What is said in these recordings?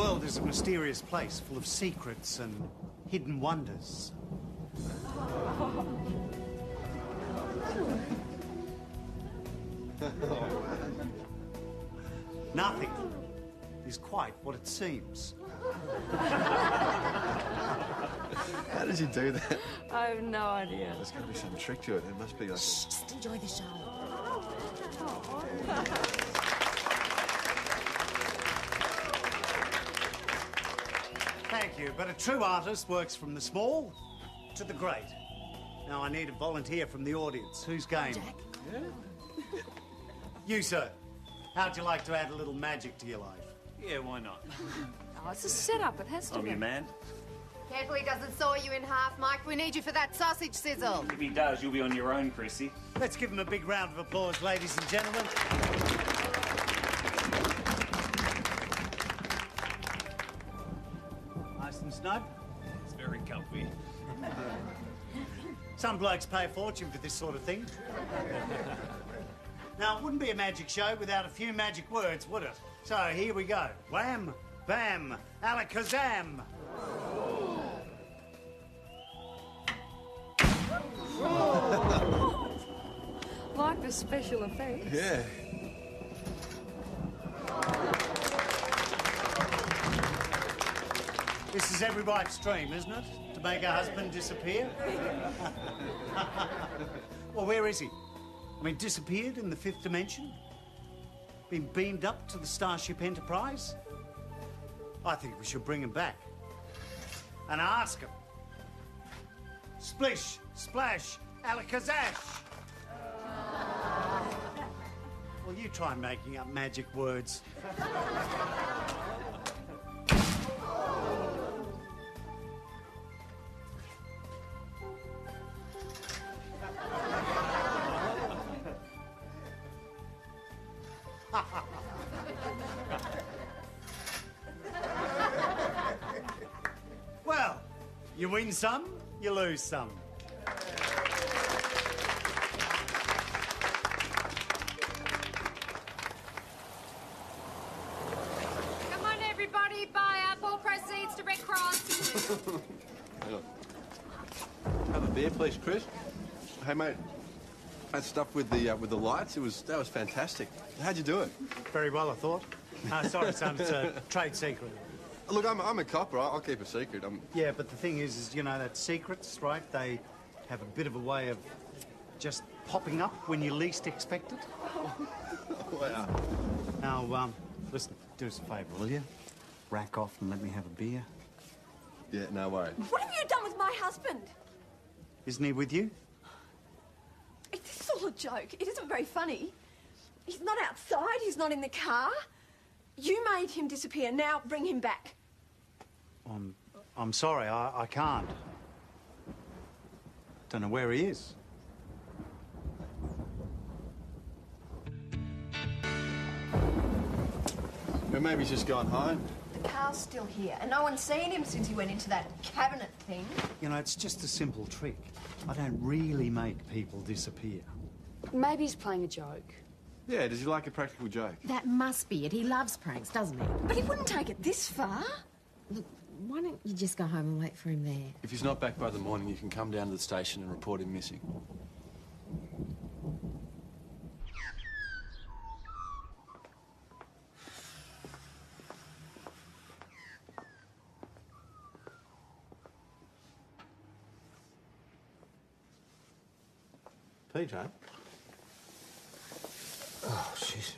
world is a mysterious place full of secrets and hidden wonders. Nothing is quite what it seems. How did you do that? I have no idea. There's got to be some trick to it. It must be like... Shh, just enjoy the show. Thank you, but a true artist works from the small to the great. Now I need a volunteer from the audience. Who's game? Jack? Yeah. You, sir. How'd you like to add a little magic to your life? Yeah, why not? Oh, it's a setup. It has to I'm be. your man. Careful he doesn't saw you in half, Mike. We need you for that sausage sizzle. If he does, you'll be on your own, Chrissy. Let's give him a big round of applause, ladies and gentlemen. Nice and snug. It's very comfy. Some blokes pay a fortune for this sort of thing. Now, it wouldn't be a magic show without a few magic words, would it? So, here we go. Wham, bam, alakazam. Like the special effects. Yeah. This is every wife's dream, isn't it? To make her husband disappear? Well, where is he? I mean, disappeared in the fifth dimension? Been beamed up to the Starship Enterprise? I think we should bring him back. And ask him. Splish, splash, alakazash. Well, you try making up magic words. Well, you win some, you lose some. Come on, everybody, buy up. All proceeds to Red Cross. Have a beer, please, Chris. Hey, mate. That stuff with the lights, that was fantastic. How'd you do it? Very well, I thought. Sorry, son, it's a trade secret. Look, I'm a cop, right? I'll keep a secret. Yeah, but the thing is, you know, that secrets, right? They have a bit of a way of just popping up when you least expect it. Wow. Now, listen, do us a favour, will you? Rack off and let me have a beer. Yeah, no worries. What have you done with my husband? Isn't he with you? This is all a joke. It isn't very funny. He's not outside. He's not in the car. You made him disappear. Now bring him back. I'm sorry, I can't. Don't know where he is. Well, maybe he's just gone home. The car's still here, and no one's seen him since he went into that cabinet thing. You know, it's just a simple trick. I don't really make people disappear. Maybe he's playing a joke. Yeah, does he like a practical joke? That must be it. He loves pranks, doesn't he? But he wouldn't take it this far. Look, why don't you just go home and wait for him there? If he's not back by the morning, you can come down to the station and report him missing. PJ? Oh, Jesus.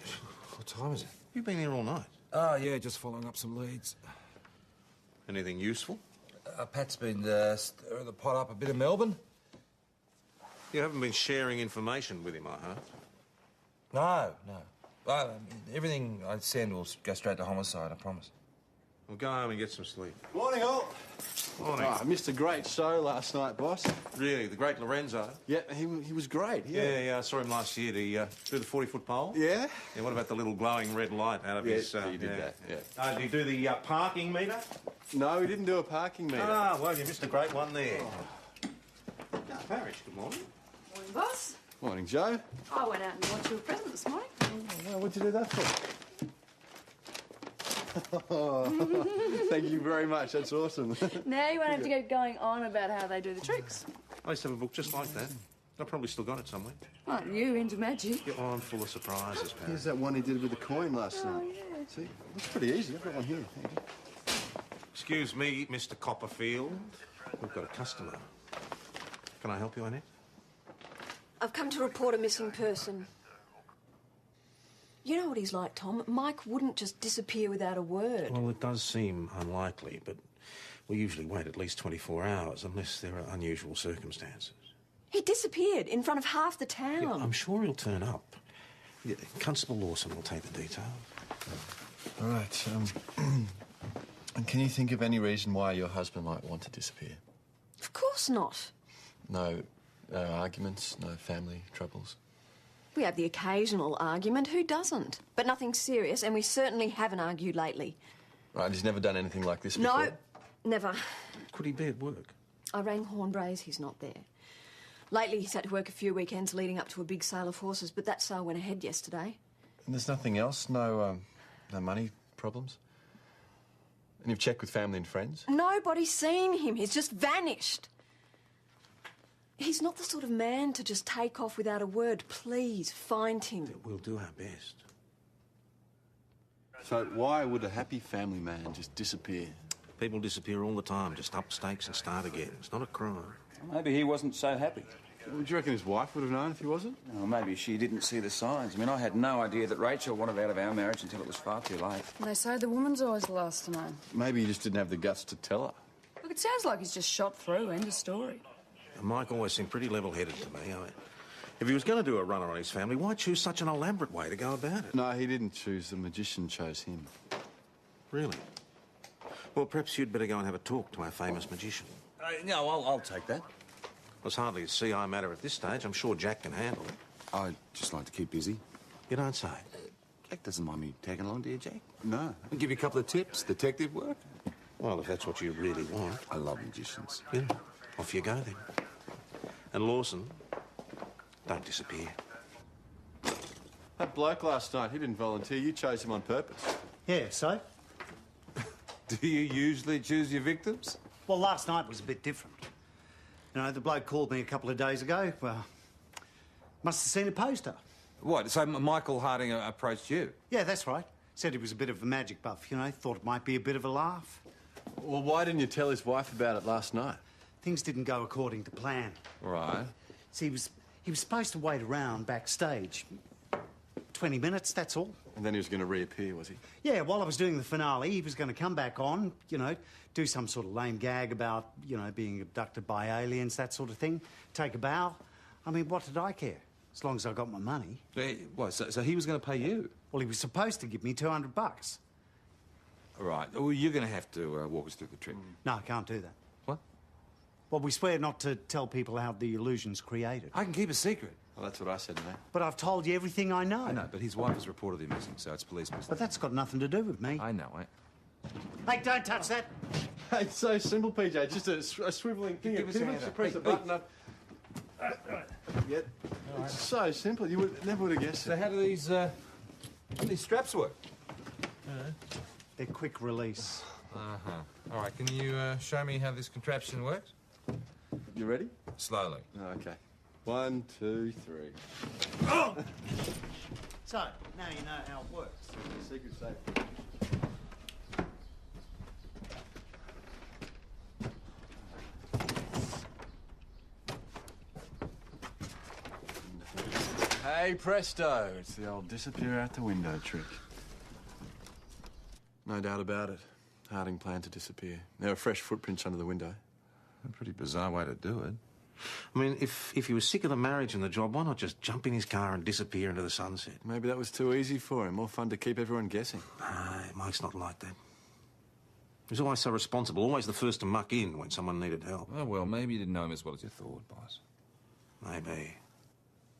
What time is it? You've been here all night. Oh, yeah, just following up some leads. Anything useful? Pat's been stirring the pot up a bit in Melbourne. You haven't been sharing information with him, I heard. No. Everything I send will go straight to homicide, I promise. Well, go home and get some sleep. Morning, all. Morning. Oh, I missed a great show last night, boss. Really? The great Lorenzo? Yeah, he was great. Yeah, I saw him last year. Did he do the 40-foot pole? Yeah? Yeah, what about the little glowing red light out of his... he did that, yeah. Did he do the parking meter? No, he didn't do a parking meter. Ah, well, you missed a great one there. Parish, good morning. Morning, boss. Morning, Joe. I went out and bought you a present this morning. Oh, what'd you do that for? Thank you very much. That's awesome. Now you won't have to keep going on about how they do the tricks. I used to have a book just like that. I probably still got it somewhere. Aren't you into magic? Yeah, I'm full of surprises, pal. Here's that one he did with the coin last night. Yeah. See, looks pretty easy. I've got one here. Thank you. Excuse me, Mr. Copperfield. We've got a customer. Can I help you, Annette? I've come to report a missing person. You know what he's like, Tom. Mike wouldn't just disappear without a word. Well, it does seem unlikely, but we usually wait at least 24 hours unless there are unusual circumstances. He disappeared in front of half the town. Yeah, I'm sure he'll turn up. Yeah, Constable Lawson will take the details. All right. And can you think of any reason why your husband might want to disappear? Of course not. No arguments, no family troubles? We have the occasional argument. Who doesn't? But nothing serious, and we certainly haven't argued lately. Right, he's never done anything like this before? No, never. Could he be at work? I rang Hornbraes. He's not there. Lately, he's had to work a few weekends leading up to a big sale of horses, but that sale went ahead yesterday. And there's nothing else? No money problems? And you've checked with family and friends? Nobody's seen him. He's just vanished. He's not the sort of man to just take off without a word. Please, find him. We'll do our best. So why would a happy family man just disappear? People disappear all the time, just up stakes and start again. It's not a crime. Maybe he wasn't so happy. Would you reckon his wife would have known if he wasn't? Or maybe she didn't see the signs. I mean, I had no idea that Rachel wanted out of our marriage until it was far too late. They say the woman's always the last to know. Maybe he just didn't have the guts to tell her. Look, it sounds like he's just shot through. End of story. Mike always seemed pretty level-headed to me. If he was going to do a run on his family, why choose such an elaborate way to go about it? No, he didn't choose. The magician chose him. Really? Well, perhaps you'd better go and have a talk to our famous magician. No, I'll take that. It's hardly a CI matter at this stage. I'm sure Jack can handle it. I'd just like to keep busy. You don't say. Jack doesn't mind me tagging along, do you, Jack? No. I'll give you a couple of tips. Detective work. Well, if that's what you really want. I love magicians. Yeah. Off you go, then. And Lawson, don't disappear. That bloke last night, he didn't volunteer. You chose him on purpose. Yeah, so? Do you usually choose your victims? Well, last night was a bit different. You know, the bloke called me a couple of days ago. Well, must have seen a poster. What, so Michael Harding approached you? Yeah, that's right. Said he was a bit of a magic buff, you know, thought it might be a bit of a laugh. Well, why didn't you tell his wife about it last night? Things didn't go according to plan. Right. See, he was supposed to wait around backstage. 20 minutes, that's all. And then he was going to reappear, was he? Yeah, while I was doing the finale, he was going to come back on, you know, do some sort of lame gag about, you know, being abducted by aliens, that sort of thing. Take a bow. I mean, what did I care? As long as I got my money. What, so he was going to pay you? Well, he was supposed to give me $200. Right. Well, you're going to have to walk us through the trick. No, I can't do that. What? Well, we swear not to tell people how the illusion's created. I can keep a secret. Well, that's what I said, mate. But I've told you everything I know. I know, but his wife has reported him missing, so it's police business. But that's got nothing to do with me. I know, Hey, don't touch that. It's so simple, PJ. Just a swiveling thing. Give us a hand Just up. press Hey, the button up. Yeah. It's so simple. You never would have guessed So it. how do these straps work? They're quick release. Uh-huh. All right, can you show me how this contraption works? You ready? Slowly. Oh, okay. 1, 2, 3. Oh! So, now you know how it works. Secret safe. Hey, presto! It's the old disappear out the window trick. No doubt about it. Harding planned to disappear. There were fresh footprints under the window. A pretty bizarre way to do it. I mean, if he was sick of the marriage and the job, why not just jump in his car and disappear into the sunset? Maybe that was too easy for him. More fun to keep everyone guessing. Mike's not like that. He was always so responsible, always the first to muck in when someone needed help. Oh, well, maybe you didn't know him as well as you thought, boss. Maybe.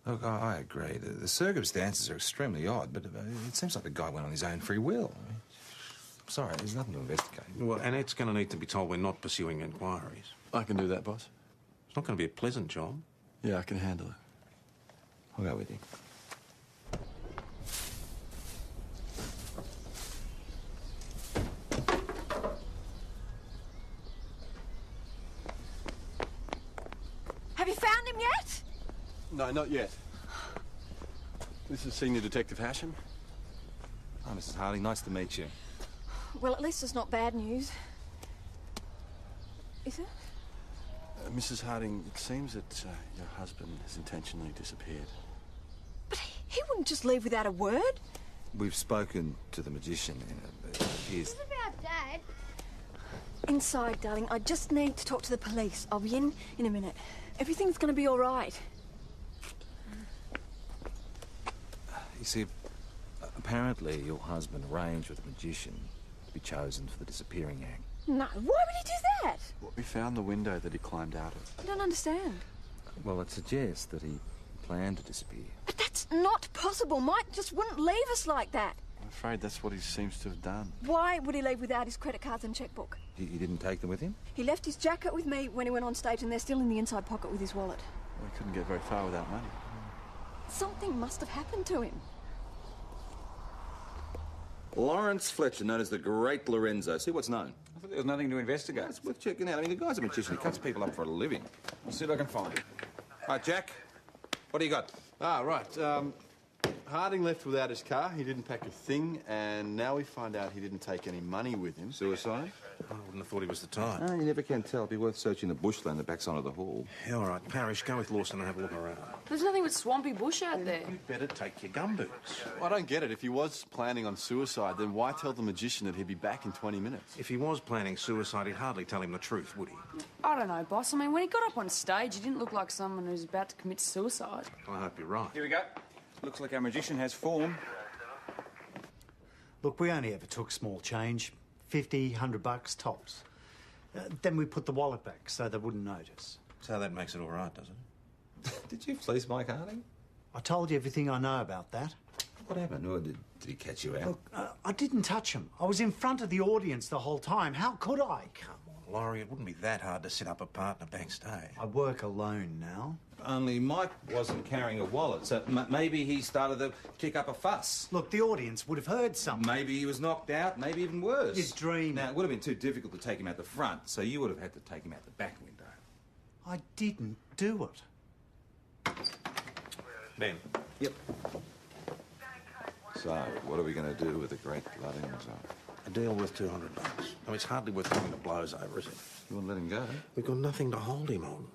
Look, I agree. The circumstances are extremely odd, but it seems like the guy went on his own free will. I mean, I'm sorry, there's nothing to investigate. Well, Annette's going to need to be told we're not pursuing inquiries. I can do that, boss. It's not going to be a pleasant job. Yeah, I can handle it. I'll go with you. him yet? No, not yet. This is Senior Detective Hasham. Oh, Mrs. Harding, nice to meet you. Well, at least it's not bad news. Is it? Mrs. Harding, it seems that your husband has intentionally disappeared. But he wouldn't just leave without a word. We've spoken to the magician. It appears... What about Dad? Inside, darling. I just need to talk to the police. I'll be in a minute. Everything's going to be all right. You see, apparently your husband arranged with the magician to be chosen for the disappearing act. No, why would he do that? Well, we found the window that he climbed out of. I don't understand. Well, it suggests that he planned to disappear. But that's not possible. Mike just wouldn't leave us like that. I'm afraid that's what he seems to have done. Why would he leave without his credit cards and checkbook? He didn't take them with him? He left his jacket with me when he went on stage, and they're still in the inside pocket with his wallet. Well, he couldn't get very far without money. Something must have happened to him. Lawrence Fletcher, known as the Great Lorenzo. See what's known? I thought there was nothing to investigate. It's worth checking out. I mean, the guy's a magician. He cuts people up for a living. I'll see what I can find. All right, Jack, what do you got? Ah, right. Harding left without his car. He didn't pack a thing, and now we find out he didn't take any money with him. Suicide? I wouldn't have thought he was the type. Oh, you never can tell. It'd be worth searching the bushland, the backside of the hall. Yeah, all right. Parrish, go with Lawson and have a look around. There's nothing but swampy bush out there. You'd better take your gumboots. Well, I don't get it. If he was planning on suicide, then why tell the magician that he'd be back in 20 minutes? If he was planning suicide, he'd hardly tell him the truth, would he? I don't know, boss. I mean, when he got up on stage, he didn't look like someone who's about to commit suicide. I hope you're right. Here we go. Looks like our magician has form. Look, we only ever took small change. 50, 100 bucks, tops. Then we put the wallet back so they wouldn't notice. So that makes it all right, does it? Did you fleece Mike Harding? I told you everything I know about that. What happened? Or did he catch you out? Look, I didn't touch him. I was in front of the audience the whole time. How could I? Come on, Laurie, it wouldn't be that hard to set up a partner backstage. I work alone now. Only Mike wasn't carrying a wallet, so maybe he started to kick up a fuss. Look, the audience would have heard something. Maybe he was knocked out, maybe even worse. His dream. Now, it would have been too difficult to take him out the front, so you would have had to take him out the back window. I didn't do it. Ben. Yep. So, what are we going to do with the Great Lorenzo? A deal worth $200. I mean, it's hardly worth putting the blows over, is it? You want to let him go? We've got nothing to hold him on.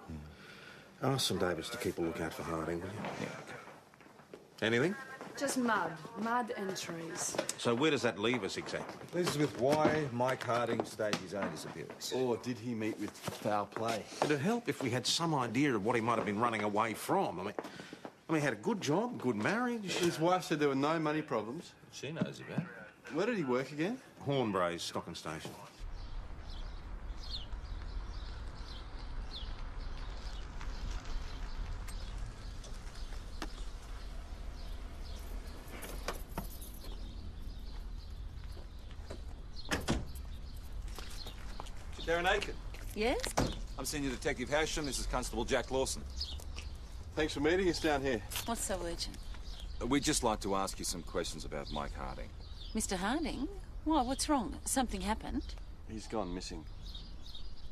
Ask some Davids to keep a lookout for Harding, will you? Yeah, okay. Anything? Just mud. Mud and trees. So where does that leave us exactly? This is with why Mike Harding staged his own disappearance. Or did he meet with foul play? It'd help if we had some idea of what he might have been running away from. I mean, he had a good job, good marriage. His wife said there were no money problems. She knows about it. Where did he work again? Hornbrae's stocking station. Darren Aiken. Yes? I'm Senior Detective Hasham. This is Constable Jack Lawson. Thanks for meeting us down here. What's so urgent? We'd just like to ask you some questions about Mike Harding. Mr. Harding? Why, what's wrong? Something happened? He's gone missing.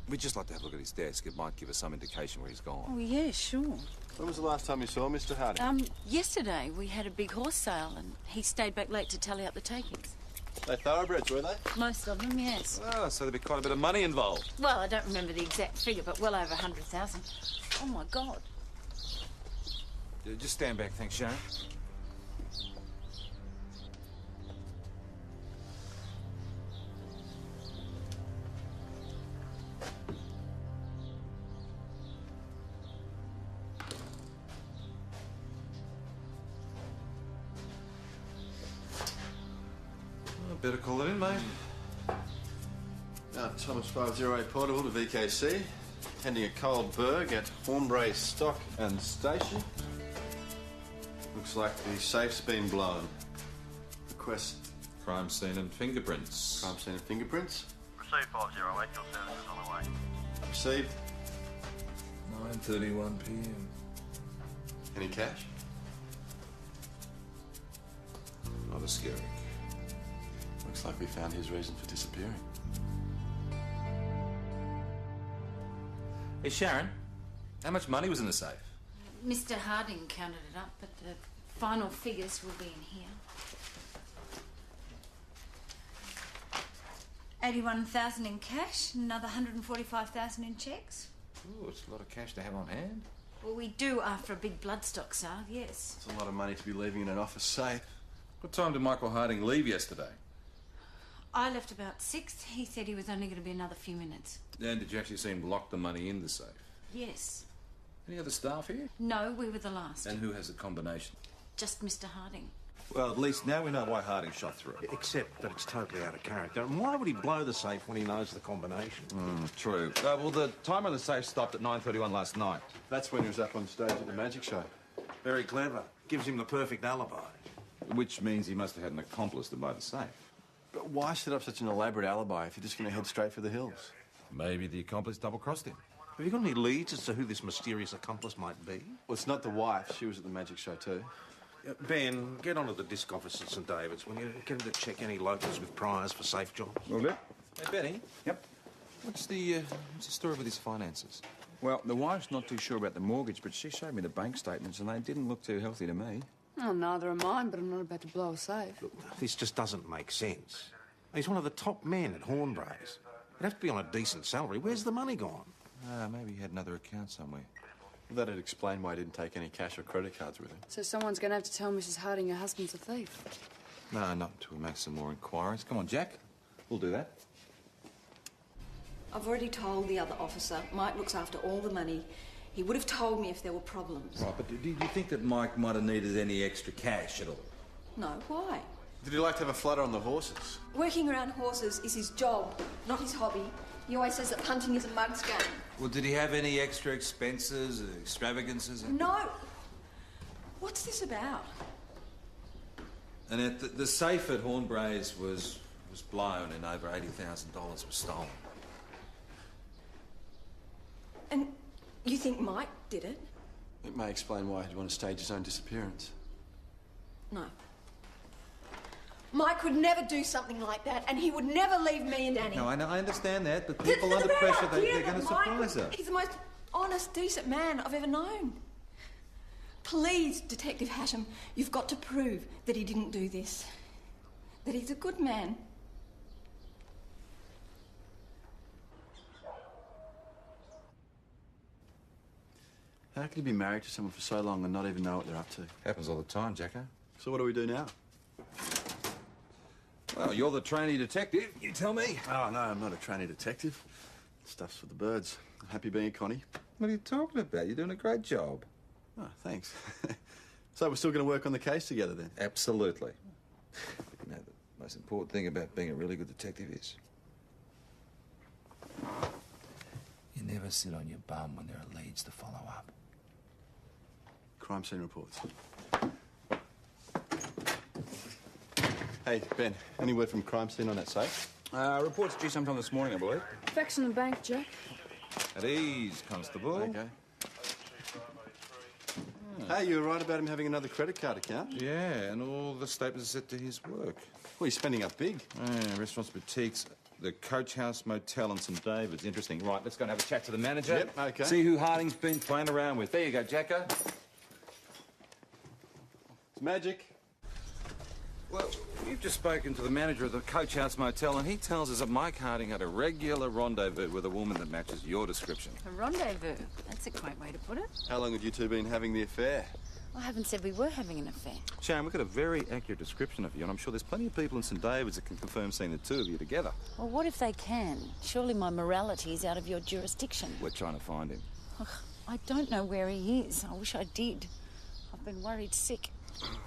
We'd just like to have a look at his desk. It might give us some indication where he's gone. Oh, yeah, sure. When was the last time you saw Mr. Harding? Yesterday we had a big horse sale and he stayed back late to tally up the takings. They thoroughbreds, were they? Most of them, yes. Oh, so there'd be quite a bit of money involved. Well, I don't remember the exact figure, but well over 100,000. Oh, my God. Just stand back, thanks, Sharon. Better call it in, mate. Thomas 508 Portable to VKC. Attending a cold berg at Hornbrae Stock and Station. Looks like the safe's been blown. Request Crime scene and fingerprints. crime scene and fingerprints. Received 508, your service is on the way. Received. 9:31 p.m. Any cash? Not a scary. Looks like we found his reason for disappearing. Hey, Sharon, how much money was in the safe? Mr. Harding counted it up, but the final figures will be in here. 81,000 in cash, another 145,000 in cheques. Ooh, it's a lot of cash to have on hand. Well, we do after a big bloodstock sale, yes. It's a lot of money to be leaving in an office safe. What time did Michael Harding leave yesterday? I left about 6. He said he was only going to be another few minutes. And did you actually see him lock the money in the safe? Yes. Any other staff here? No, we were the last. And who has the combination? Just Mr. Harding. Well, at least now we know why Harding shot through it. Except that it's totally out of character. And why would he blow the safe when he knows the combination? True. Well, the timer on the safe stopped at 9:31 last night. That's when he was up on stage at the magic show. Very clever. Gives him the perfect alibi. Which means he must have had an accomplice to buy the safe. But why set up such an elaborate alibi if you're just going to head straight for the hills? Maybe the accomplice double-crossed him. Have you got any leads as to who this mysterious accomplice might be? Well, it's not the wife. She was at the magic show too. Ben, get onto the disc office at St David's. When you get him to check any locals with priors for safe jobs. Will do. Hey, Benny. Yep. What's the story with his finances? Well, the wife's not too sure about the mortgage, but she showed me the bank statements and they didn't look too healthy to me. Well, neither are mine, but I'm not about to blow a safe. Look, this just doesn't make sense. He's one of the top men at Hornbrays. He'd have to be on a decent salary. Where's the money gone? Maybe he had another account somewhere. Well, that'd explain why he didn't take any cash or credit cards with him. So someone's going to have to tell Mrs. Harding her husband's a thief. No, not until we make some more inquiries. Come on, Jack. We'll do that. I've already told the other officer. Mike looks after all the money. He would have told me if there were problems. Right, but do you think that Mike might have needed any extra cash at all? No, why? Did he like to have a flutter on the horses? Working around horses is his job, not his hobby. He always says that punting is a mug's game. Well, did he have any extra expenses, extravagances? No! What's this about? And the safe at Hornbrays was blown and over $80,000 was stolen. And you think Mike did it? It may explain why he'd want to stage his own disappearance. No. Mike would never do something like that, and he would never leave me and Annie. No, I understand that, but people under pressure, they're going to surprise her. He's the most honest, decent man I've ever known. Please, Detective Hasham, you've got to prove that he didn't do this. That he's a good man. How can you be married to someone for so long and not even know what they're up to? Happens all the time, Jacko. So what do we do now? Well, you're the trainee detective. You tell me. Oh, no, I'm not a trainee detective. Stuff's for the birds. I'm happy being a Connie. What are you talking about? You're doing a great job. Oh, thanks. So we're still going to work on the case together then? Absolutely. You know, the most important thing about being a really good detective is you never sit on your bum when there are leads to follow up. Crime scene reports. Hey, Ben, any word from crime scene on that safe? Report's due sometime this morning, I believe. Facts in the bank, Jack. At ease, Constable. Okay. Hey, you were right about him having another credit card account? Yeah, and all the statements are set to his work. Well, he's spending up big. Yeah, restaurants, boutiques, the Coach House Motel in St David's. Interesting. Right, let's go and have a chat to the manager. Yep, okay. See who Harding's been playing around with. There you go, Jacko. It's magic. Well, you've just spoken to the manager of the Coach House Motel, and he tells us that Mike Harding had a regular rendezvous with a woman that matches your description. A rendezvous. That's a quaint way to put it. How long had you two been having the affair? I haven't said we were having an affair. Sharon, we've got a very accurate description of you, and I'm sure there's plenty of people in St David's that can confirm seeing the two of you together. Well, what if they can? Surely my morality is out of your jurisdiction. We're trying to find him. Ugh, I don't know where he is. I wish I did. I've been worried sick.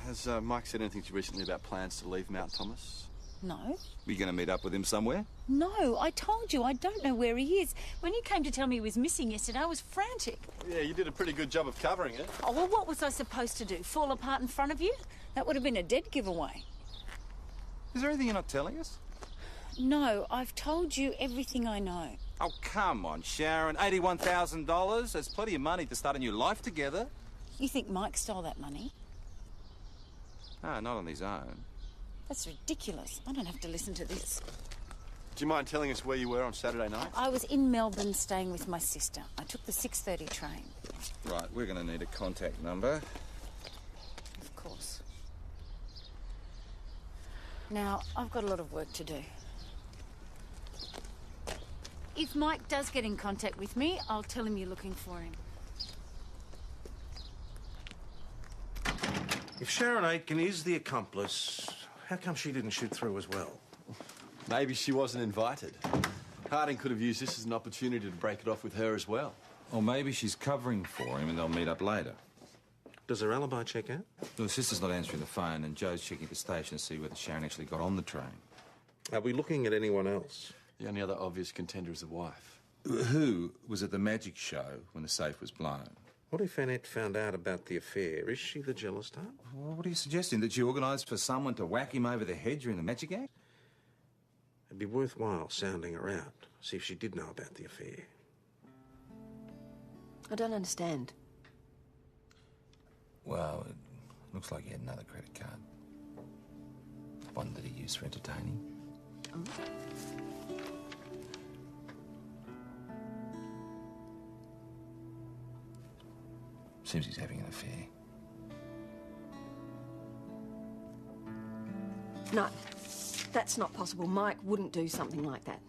Has Mike said anything to you recently about plans to leave Mount Thomas? No. Are you going to meet up with him somewhere? No, I told you, I don't know where he is. When you came to tell me he was missing yesterday, I was frantic. Yeah, you did a pretty good job of covering it. Oh, well, what was I supposed to do? Fall apart in front of you? That would have been a dead giveaway. Is there anything you're not telling us? No, I've told you everything I know. Oh, come on, Sharon. $81,000? That's plenty of money to start a new life together. You think Mike stole that money? Ah, not on his own. That's ridiculous. I don't have to listen to this. Do you mind telling us where you were on Saturday night? I was in Melbourne staying with my sister. I took the 6:30 train. Right, we're going to need a contact number. Of course. Now, I've got a lot of work to do. If Mike does get in contact with me, I'll tell him you're looking for him. If Sharon Aitken is the accomplice, how come she didn't shoot through as well? Maybe she wasn't invited. Harding could have used this as an opportunity to break it off with her as well. Or maybe she's covering for him and they'll meet up later. Does her alibi check out? Well, the sister's not answering the phone and Joe's checking at the station to see whether Sharon actually got on the train. Are we looking at anyone else? The only other obvious contender is the wife. Who was at the magic show when the safe was blown? What if Annette found out about the affair? Is she the jealous type? Well, what are you suggesting? That she organised for someone to whack him over the head during the magic act? It'd be worthwhile sounding her out, see if she did know about the affair. I don't understand. Well, it looks like he had another credit card. One that he used for entertaining. Oh. Seems he's having an affair. No, that's not possible. Mike wouldn't do something like that.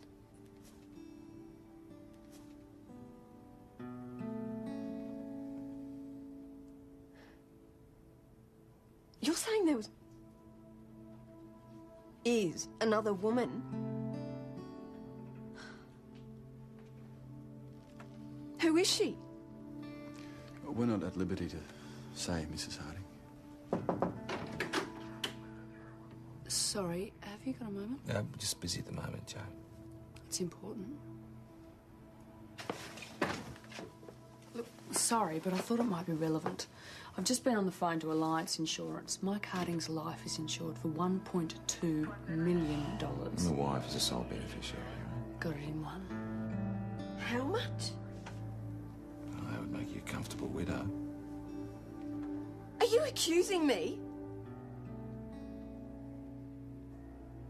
You're saying there is another woman? Who is she? We're not at liberty to say, Mrs. Harding. Sorry, have you got a moment? I'm just busy at the moment, Joe. It's important. Look, sorry, but I thought it might be relevant. I've just been on the phone to Alliance Insurance. Mike Harding's life is insured for $1.2 million. And the wife is a sole beneficiary. Got it in one. How much? Well, that would make you a comfortable widow. Are you accusing me?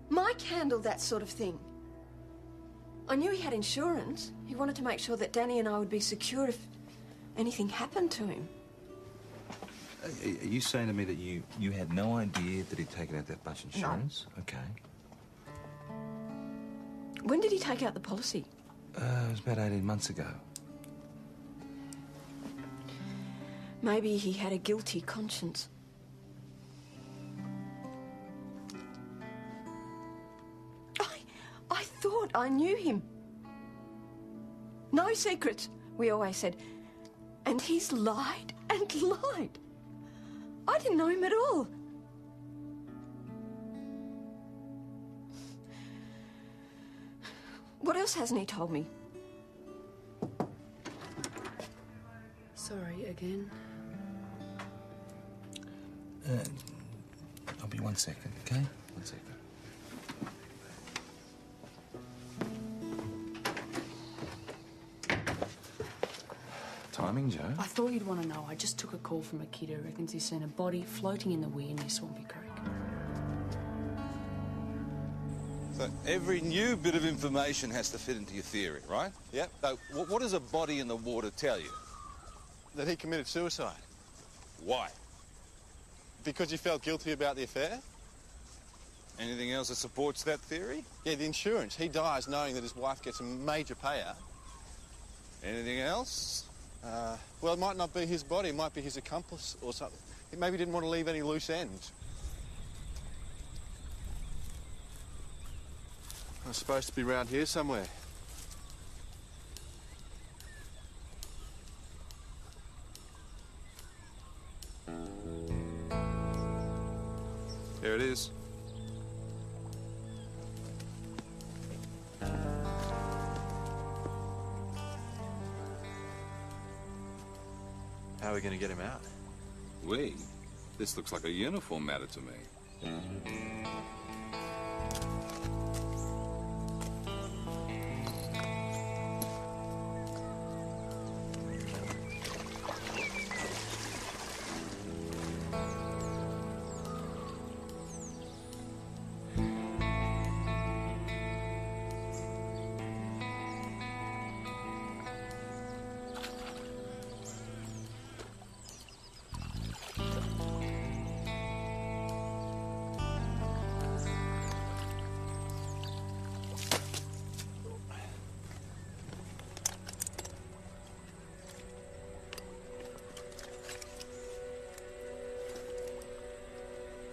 Mike handled that sort of thing. I knew he had insurance. He wanted to make sure that Danny and I would be secure if anything happened to him. Are you saying to me that you had no idea that he'd taken out that bunch of insurance? No. Okay. When did he take out the policy? It was about 18 months ago. Maybe he had a guilty conscience. I thought I knew him. No secrets, we always said. And he's lied and lied. I didn't know him at all. What else hasn't he told me? Sorry, again. I'll be 1 second, okay? 1 second. Timing, Joe? I thought you'd want to know. I just took a call from a kid who reckons he's seen a body floating in the weir near Swampy Creek. So every new bit of information has to fit into your theory, right? Yep. So what does a body in the water tell you? That he committed suicide. Why? Because he felt guilty about the affair. Anything else that supports that theory? Yeah, the insurance. He dies knowing that his wife gets a major payout. Anything else? Well, it might not be his body. It might be his accomplice or something. He maybe didn't want to leave any loose ends. I was supposed to be round here somewhere. There it is. How are we going to get him out? We? This looks like a uniform matter to me.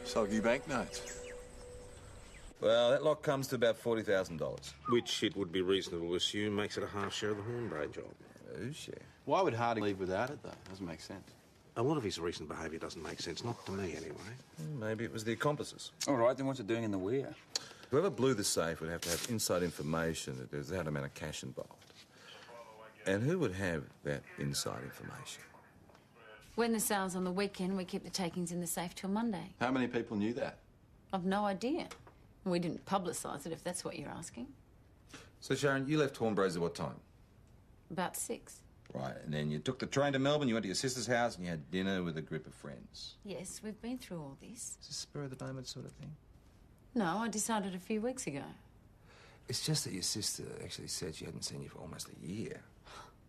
Soggy banknotes. Well, that lot comes to about $40,000. Which it would be reasonable to assume makes it a half share of the Hornbray job. Whose share? Why would Harding leave without it, though? Doesn't make sense. A lot of his recent behaviour doesn't make sense, not to me anyway. Maybe it was the accomplices. All right, then what's it doing in the weir? Whoever blew the safe would have to have inside information that there's that amount of cash involved. And who would have that inside information? When the sale's on the weekend, we keep the takings in the safe till Monday. How many people knew that? I've no idea. We didn't publicise it, if that's what you're asking. So, Sharon, you left Hornbrays at what time? About 6. Right, and then you took the train to Melbourne, you went to your sister's house, and you had dinner with a group of friends. Yes, we've been through all this. Is this spur of the moment sort of thing? No, I decided a few weeks ago. It's just that your sister actually said she hadn't seen you for almost a year.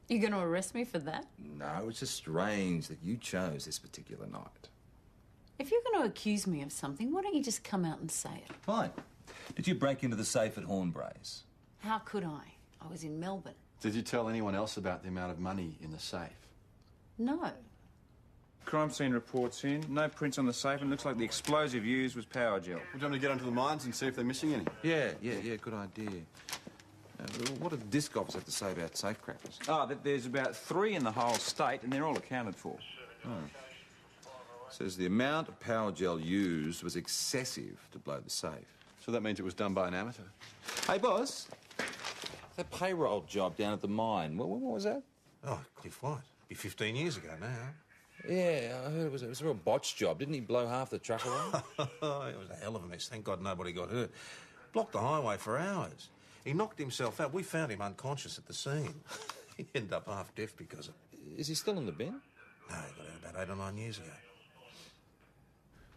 You're going to arrest me for that? No, it's just strange that you chose this particular night. If you're going to accuse me of something, why don't you just come out and say it? Fine. Did you break into the safe at Hornbrays? How could I? I was in Melbourne. Did you tell anyone else about the amount of money in the safe? No. Crime scene reports in. No prints on the safe, and it looks like the explosive used was power gel. Would you want me to get onto the mines and see if they're missing any? Yeah, good idea. What do the disc officers have to say about safe crackers? Oh, that there's about 3 in the whole state, and they're all accounted for. Oh. Says the amount of power gel used was excessive to blow the safe. So that means it was done by an amateur? Hey, boss. That payroll job down at the mine, what was that? Oh, Cliff White. Be 15 years ago now. Yeah, I heard it was a real botch job. Didn't he blow half the truck away? It was a hell of a mess. Thank God nobody got hurt. Blocked the highway for hours. He knocked himself out. We found him unconscious at the scene. He ended up half deaf because of it. Is he still in the bin? No, he got out about 8 or 9 years ago.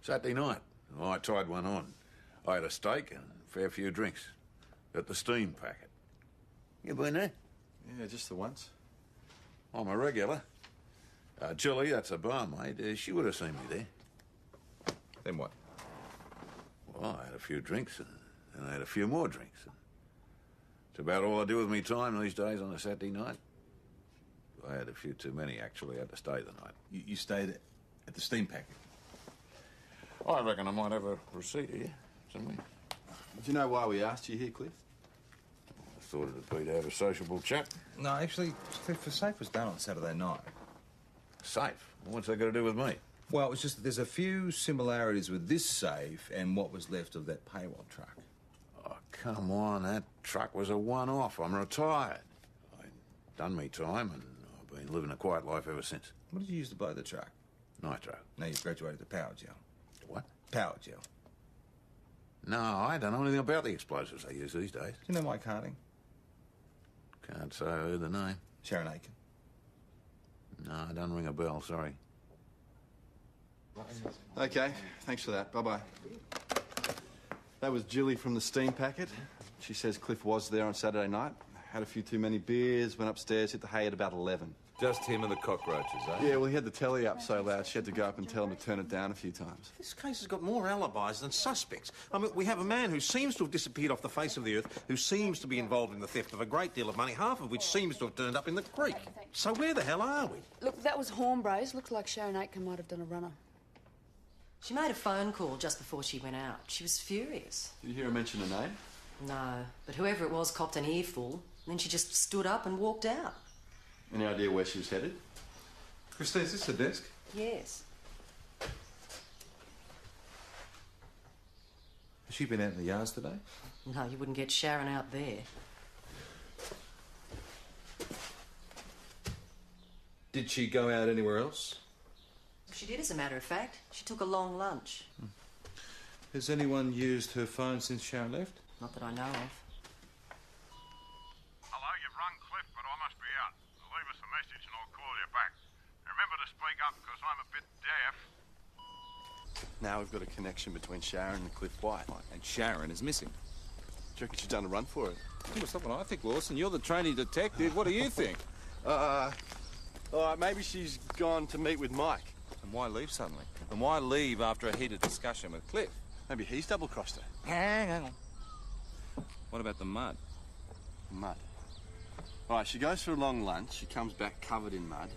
Saturday night, I tried one on. I had a steak and a fair few drinks at the Steam Packet. You been there? Yeah, just the once. I'm a regular. Julie, that's a barmaid. She would have seen me there. Then what? Well, I had a few drinks and I had a few more drinks. It's about all I do with me time these days on a Saturday night. I had a few too many, actually. I had to stay the night. You stayed at the Steam Packet? I reckon I might have a receipt here somewhere. Do you know why we asked you here, Cliff? I thought it'd be to have a sociable chat. No, actually, Cliff, the safe was done on Saturday night. Safe? What's that got to do with me? Well, it was just that there's a few similarities with this safe and what was left of that payroll truck. Oh, come on. That truck was a one-off. I'm retired. I'd done me time and I've been living a quiet life ever since. What did you use to blow the truck? Nitro. Now you've graduated to power gel. What? Power gel. No, I don't know anything about the explosives they use these days. Do you know Mike Harding? Can't say I heard the name. Sharon Aiken. No, it doesn't ring a bell, sorry. Okay, thanks for that. Bye-bye. That was Julie from the Steam Packet. She says Cliff was there on Saturday night. Had a few too many beers, went upstairs, hit the hay at about 11. Just him and the cockroaches, eh? Yeah, well, he had the telly up so loud she had to go up and tell him to turn it down a few times. This case has got more alibis than suspects. I mean, we have a man who seems to have disappeared off the face of the earth, who seems to be involved in the theft of a great deal of money, half of which seems to have turned up in the creek. So where the hell are we? Look, that was Hornbrays. Looks like Sharon Aiken might have done a runner. She made a phone call just before she went out. She was furious. Did you hear her mention her name? No, but whoever it was copped an earful. Then she just stood up and walked out. Any idea where she was headed? Christine, is this the desk? Yes. Has she been out in the yards today? No, you wouldn't get Sharon out there. Did she go out anywhere else? She did, as a matter of fact. She took a long lunch. Has anyone used her phone since Sharon left? Not that I know of. Hello, you've rung Cliff, but I must be out. Leave us a message and I'll call you back. Remember to speak up, because I'm a bit deaf. Now we've got a connection between Sharon and Cliff White. And Sharon is missing. Do you reckon she's done a run for it? Well, that's what I think, Lawson. You're the trainee detective. What do you think? All right, maybe she's gone to meet with Mike. And why leave suddenly? And why leave after a heated discussion with Cliff? Maybe he's double-crossed her. Hang on. What about the mud? Mud. All right, she goes for a long lunch. She comes back covered in mud.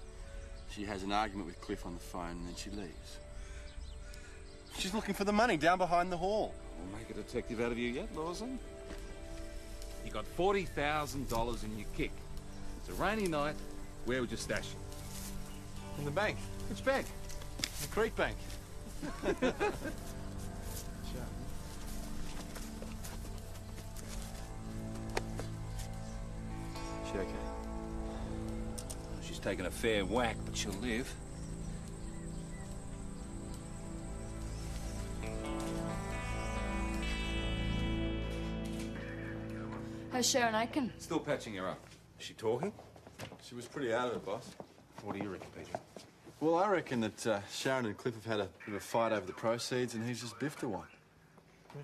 She has an argument with Cliff on the phone, and then she leaves. She's looking for the money down behind the hall. We'll make a detective out of you yet, Lawson. You got $40,000 in your kick. It's a rainy night. Where would you stash it? In the bank. Which bank? The Creek Bank. She okay? She's taken a fair whack, but she'll live. How's Sharon Aiken? Still patching her up. Is she talking? She was pretty out of it, boss. What do you reckon, Peter? Well, I reckon that Sharon and Cliff have had a bit of a fight over the proceeds and he's just biffed her one.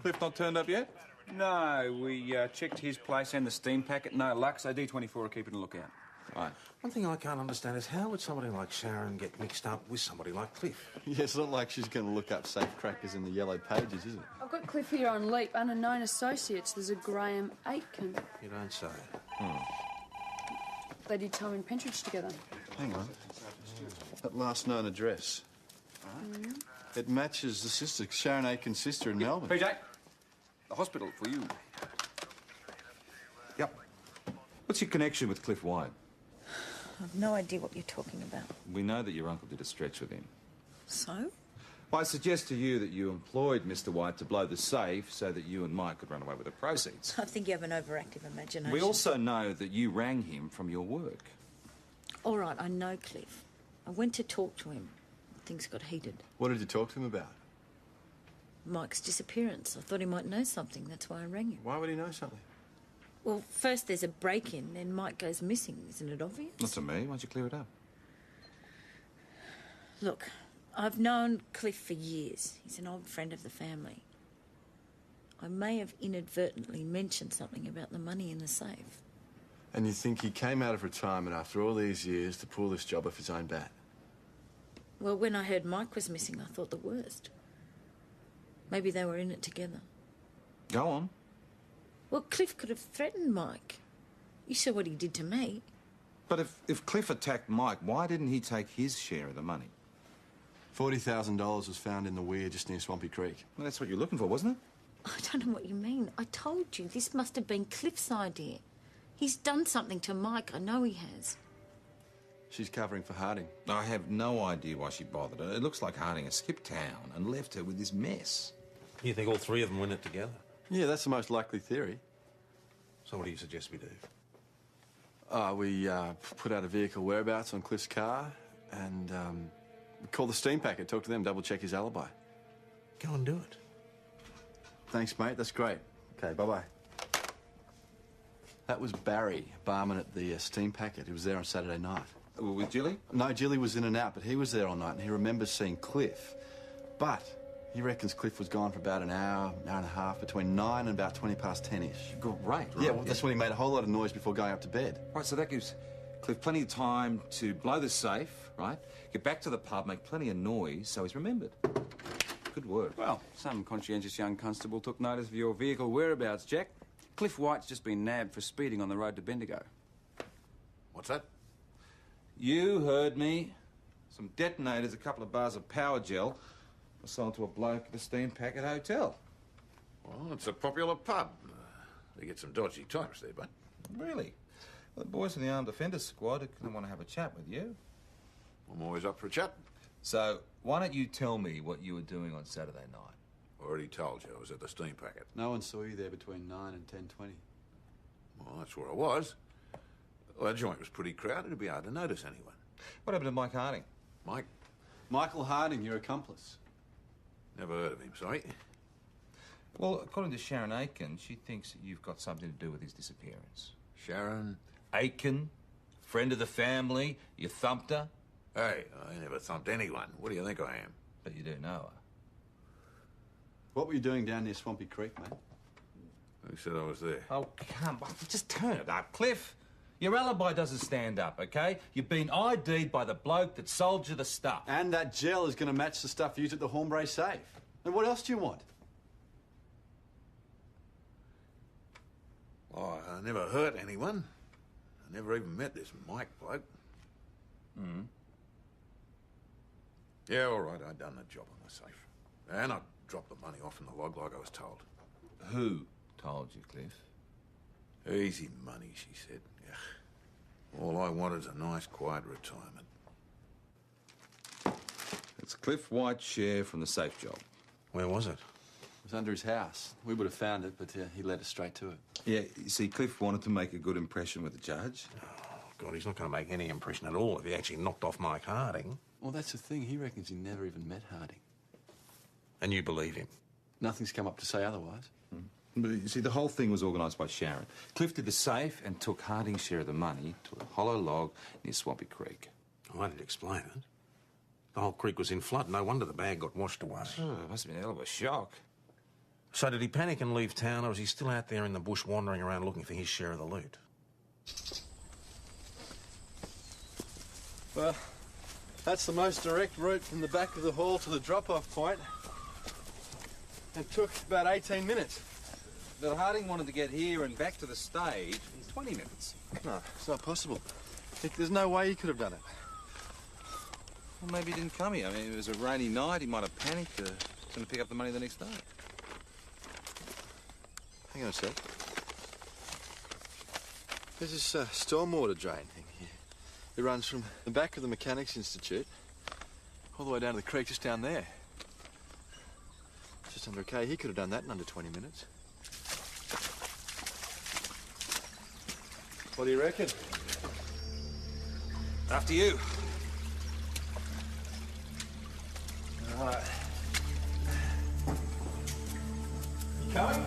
Cliff not turned up yet? No, we checked his place and the steam packet. No luck, so D24 are keeping a lookout. Right. One thing I can't understand is how would somebody like Sharon get mixed up with somebody like Cliff? Yeah, it's not like she's going to look up safe crackers in the yellow pages, is it? I've got Cliff here on leap. Unknown associates. There's a Graham Aitken. You don't say. They did time in Pentridge together. Hang on. That last known address. It matches the sister, Sharon Aiken's sister in Melbourne. PJ, the hospital for you. Yep. What's your connection with Cliff White? I've no idea what you're talking about. We know that your uncle did a stretch with him. So? I suggest to you that you employed Mr. White to blow the safe so that you and Mike could run away with the proceeds. I think you have an overactive imagination. We also know that you rang him from your work. All right, I know Cliff. I went to talk to him. Things got heated. What did you talk to him about? Mike's disappearance. I thought he might know something. That's why I rang him. Why would he know something? Well, first there's a break-in, then Mike goes missing. Isn't it obvious? Not to me. Why don't you clear it up? Look, I've known Cliff for years. He's an old friend of the family. I may have inadvertently mentioned something about the money in the safe. And you think he came out of retirement after all these years to pull this job off his own bat? Well, when I heard Mike was missing, I thought the worst. Maybe they were in it together. Go on. Well, Cliff could have threatened Mike. You saw what he did to me. But if Cliff attacked Mike, why didn't he take his share of the money? $40,000 was found in the weir just near Swampy Creek. Well, that's what you're looking for, wasn't it? I don't know what you mean. I told you, this must have been Cliff's idea. He's done something to Mike. I know he has. She's covering for Harding. I have no idea why she bothered her. It looks like Harding has skipped town and left her with this mess. You think all three of them went it together? Yeah, that's the most likely theory. So what do you suggest we do? We put out a vehicle whereabouts on Cliff's car and call the steam packet, talk to them, double-check his alibi. Go and do it. Thanks, mate. That's great. Okay, bye-bye. That was Barry, barman at the steam packet. He was there on Saturday night. With Jilly? No, Jilly was in and out, but he was there all night and he remembers seeing Cliff. But he reckons Cliff was gone for about an hour, hour and a half, between 9 and about 20 past 10-ish. Great. Yeah, well, that's when he made a whole lot of noise before going up to bed. Right, so that gives Cliff plenty of time to blow the safe, right? Get back to the pub, make plenty of noise, so he's remembered. Good work. Well, some conscientious young constable took notice of your vehicle whereabouts, Jack. Cliff White's just been nabbed for speeding on the road to Bendigo. What's that? You heard me. Some detonators, a couple of bars of power gel were sold to a bloke at the Steam Packet Hotel. Well, it's a popular pub. They get some dodgy types there, bud. Really? Well, the boys from the Armed Defenders Squad are going to want to have a chat with you. I'm always up for a chat. So, why don't you tell me what you were doing on Saturday night? Already told you I was at the steam packet. No one saw you there between 9 and 10:20. Well, that's where I was. Well, that joint was pretty crowded. It'd be hard to notice anyone. What happened to Mike Harding? Mike? Michael Harding, your accomplice. Never heard of him, sorry. Well, according to Sharon Aiken, she thinks that you've got something to do with his disappearance. Sharon? Aiken, friend of the family, you thumped her? Hey, I never thumped anyone. What do you think I am? But you do know her. What were you doing down near Swampy Creek, mate? Who said I was there? Oh, come on. Just turn it up, Cliff. Your alibi doesn't stand up, OK? You've been ID'd by the bloke that sold you the stuff. And that gel is going to match the stuff used at the Hornbray safe. And what else do you want? Oh, I never hurt anyone. I never even met this Mike bloke. Yeah, all right, I done the job on the safe. And I dropped the money off in the log like I was told. Who told you, Cliff? Easy money, she said. Ugh. All I want is a nice, quiet retirement. It's Cliff White's share from the safe job. Where was it? It was under his house. We would have found it, but he led us straight to it. Yeah, you see, Cliff wanted to make a good impression with the judge. Oh, God, he's not going to make any impression at all if he actually knocked off Mike Harding. Well, that's the thing. He reckons he never even met Harding. And you believe him? Nothing's come up to say otherwise. But you see, the whole thing was organised by Sharon. Cliff did the safe and took Harding's share of the money to a hollow log near Swampy Creek. Oh, I didn't explain it. The whole creek was in flood. No wonder the bag got washed away. Oh, it must have been a hell of a shock. So did he panic and leave town, or was he still out there in the bush wandering around looking for his share of the loot? Well, that's the most direct route from the back of the hall to the drop-off point. It took about 18 minutes. But Harding wanted to get here and back to the stage in 20 minutes. No, it's not possible. There's no way he could have done it. Well, maybe he didn't come here. I mean, it was a rainy night. He might have panicked. Going to pick up the money the next day. Hang on a sec. There's this stormwater drain thing here. It runs from the back of the Mechanics Institute all the way down to the creek just down there. Just under a K. He could have done that in under 20 minutes. What do you reckon? After you. All right. You coming?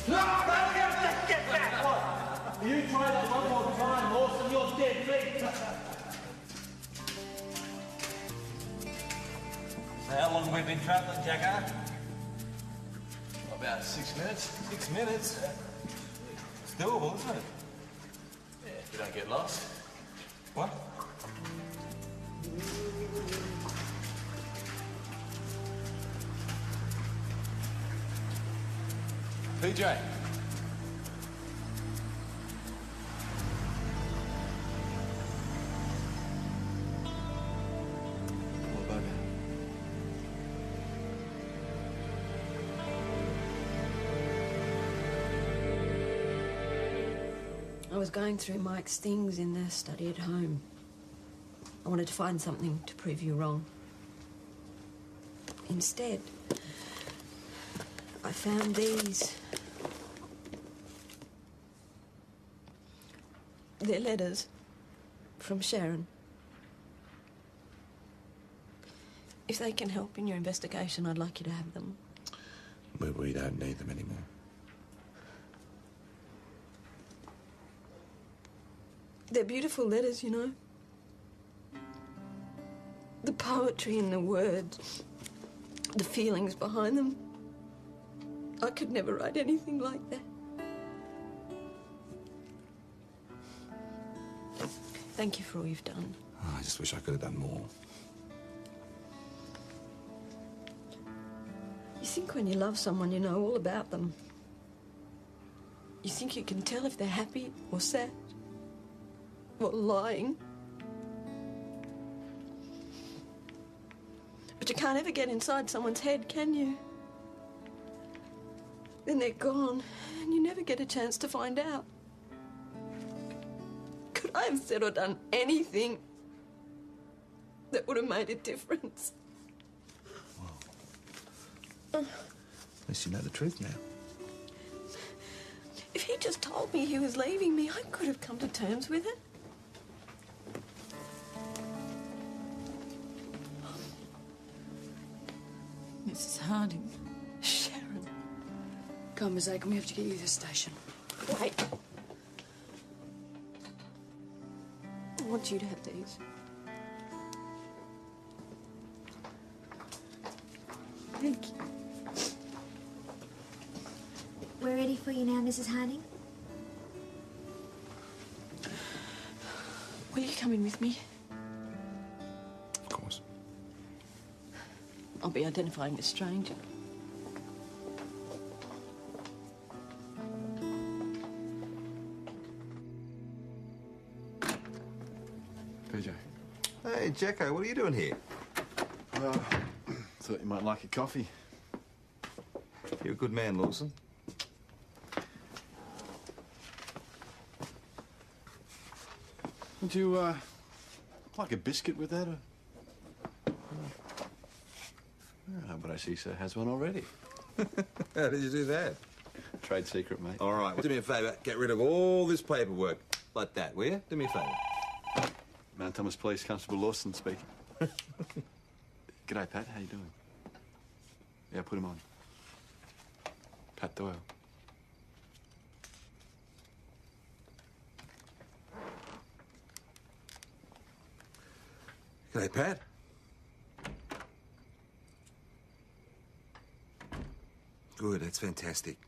No, get back! What? You try that one more time, horse, and you're dead meat. So how long have we been travelling, Jacko? About 6 minutes. 6 minutes? It's doable, isn't it? Yeah, if we don't get lost. What? PJ. I was going through Mike's things in the study at home. I wanted to find something to prove you wrong. Instead, I found these. They're letters from Sharon. If they can help in your investigation, I'd like you to have them. But we don't need them anymore. They're beautiful letters, you know. The poetry in the words, the feelings behind them. I could never write anything like that. Thank you for all you've done. Oh, I just wish I could have done more. You think when you love someone, you know all about them. You think you can tell if they're happy or sad or lying. But you can't ever get inside someone's head, can you? Then they're gone, and you never get a chance to find out. Could I have said or done anything that would have made a difference? At least you know the truth now. If he just told me he was leaving me, I could have come to terms with it. Mrs. Harding. Sharon. Come, Miss Aiken, we have to get you to the station. Wait. I want you to have these. Thank you. We're ready for you now, Mrs. Harding. Will you come in with me? Of course. I'll be identifying a stranger. Morning, Joe. Hey, Jacko, what are you doing here? Well, thought you might like a coffee. You're a good man, Lawson. Would you, like a biscuit with that? Oh, but I see Sir has one already. How did you do that? Trade secret, mate. All right, well, do me a favour. Get rid of all this paperwork. Like that, will you? Do me a favour. Mount Thomas Police Constable Lawson speaking. G'day, Pat. How you doing? Yeah, put him on. Pat Doyle. G'day, Pat. Good, that's fantastic.